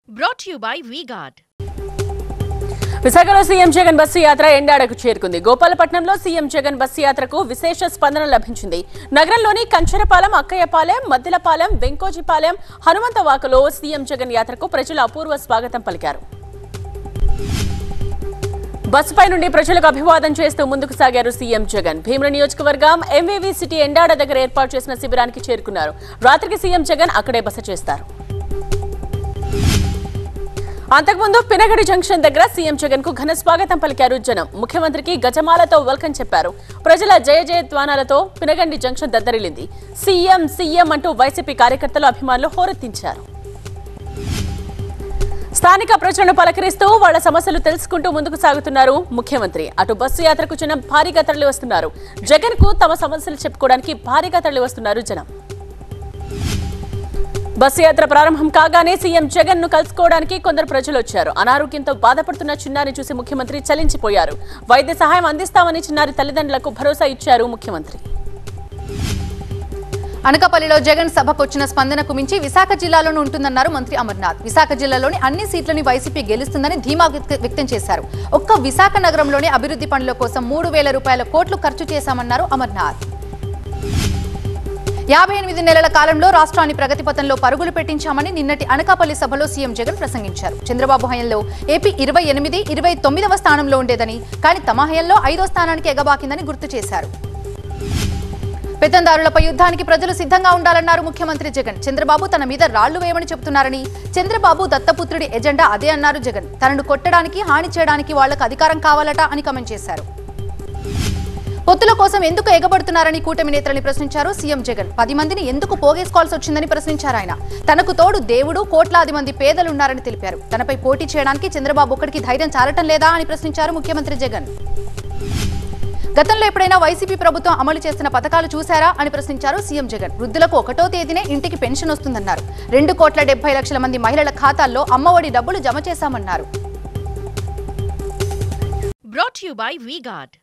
Brought to you by V-Guard. విశాఖలో CM Jagan bus యాత్ర ఎండాడకు చేరుకుంది. గోపాలపట్నంలో సీఎం జగన్ బస్సు యాత్రకు విశేష స్పందన లభించింది. నగరంలోని కంచరపాలెం, అక్కయ్యపాలెం, మద్దిలపాలెం, వెంకోజిపాలెం, హనుమంతవాకలో సీఎం జగన్ యాత్రకు ప్రజలు అపూర్వ స్వాగతం పలికారు. బస్సుపై నుండి ప్రజలకు అభివాదం చేస్తూ ముందుకు సాగారు సీఎం జగన్. భీమిలి నియోజకవర్గం ఎంవీవీ సిటీ ఎండాడ దగ్గర ఏర్పాటు చేసిన శిబిరానికి చేరుకున్నారు. రాత్రికి సీఎం జగన్ అక్కడే బస చేస్తారు. అంతకుముందు పినగడి జంక్షన్ దగ్గర సీఎం జగన్ కు ఘన స్వాగతం పలికారు జనం. ముఖ్యమంత్రికి గజమాలతో వెల్కమ్ చెప్పారు. ప్రజల జయ జయధ్వానాలతో పినగండి జంక్షన్ దద్దరిల్లింది. సీఎం సీఎం అంటూ వైసీపీ కార్యకర్తలు, అభిమానులు హోరెత్తించారు. స్థానిక ప్రజలను పలకరిస్తూ వాళ్ల సమస్యలు తెలుసుకుంటూ ముందుకు సాగుతున్నారు ముఖ్యమంత్రి. అటు బస్సు యాత్రకు జనం భారీగా తరలి వస్తున్నారు. జగన్ కు తమ సమస్యలు చెప్పుకోవడానికి భారీగా తరలి వస్తున్నారు జనం. బస్సు యాత్ర ప్రారంభం కాగానే సీఎం జగన్ ను కలుసుకోవడానికి కొందరు ప్రజలు వచ్చారు. అనారోగ్యంతో బాధపడుతున్న చిన్నారిని చూసి ముఖ్యమంత్రి చలించిపోయారు. వైద్య సహాయం అందిస్తామని చిన్నారి తల్లిదండ్రులకు భరోసా ఇచ్చారు ముఖ్యమంత్రి. అనకాపల్లిలో జగన్ సభకు వచ్చిన స్పందనకు మించి విశాఖ జిల్లాలోనూ ఉంటుందన్నారు మంత్రి అమర్నాథ్. విశాఖ జిల్లాలోని అన్ని సీట్లని వైసీపీ గెలుస్తుందని ధీమా వ్యక్తం చేశారు. ఒక్క విశాఖ నగరంలోని అభివృద్ధి పనుల కోసం 3,000 కోట్లు ఖర్చు చేశామన్నారు అమర్నాథ్. 58 నెలల కాలంలో రాష్ట్రాన్ని ప్రగతి పథంలో పరుగులు పెట్టించామని నిన్నటి అనకాపల్లి సభలో సీఎం జగన్ ప్రసంగించారు. చంద్రబాబు హయాంలో ఏపీ 28, 29వ స్థానంలో ఉండేదని, కానీ తమ హయాంలో 5వ స్థానానికి ఎగబాకిందని గుర్తు చేశారు. పెత్తందారులపై యుద్ధానికి ప్రజలు సిద్ధంగా ఉండాలన్నారు ముఖ్యమంత్రి జగన్. చంద్రబాబు తన మీద రాళ్లు వేయమని చెబుతున్నారని, చంద్రబాబు దత్తపుత్రుడి ఎజెండా అదే అన్నారు జగన్. తనను కొట్టడానికి, హాని చేయడానికి వాళ్లకు అధికారం కావాలట అని కామెంట్ చేశారు. పొత్తుల కోసం ఎందుకు ఎగబడుతున్నారని కూటమి నేతలని ప్రశ్నించారు సీఎం జగన్. 10 మందిని ఎందుకు పోగేసుకోవాల్సి వచ్చిందని ప్రశ్నించారు ఆయన. తనకు తోడు దేవుడు, కోట్లాది మంది పేదలున్నారని తెలిపారు. తనపై పోటీ చేయడానికి చంద్రబాబు ఒక్కడికి ధైర్యం చాలటం లేదా అని ప్రశ్నించారు ముఖ్యమంత్రి జగన్. గతంలో ఎప్పుడైనా వైసీపీ ప్రభుత్వం అమలు చేస్తున్న పథకాలు చూశారా అని ప్రశ్నించారు సీఎం జగన్. వృద్ధులకు 1వ తేదీనే ఇంటికి పెన్షన్ వస్తుందన్నారు. 2,70,00,000 మంది మహిళల ఖాతాల్లో అమ్మఒడి డబ్బులు జమ చేశామన్నారు. Brought to you by V-Guard.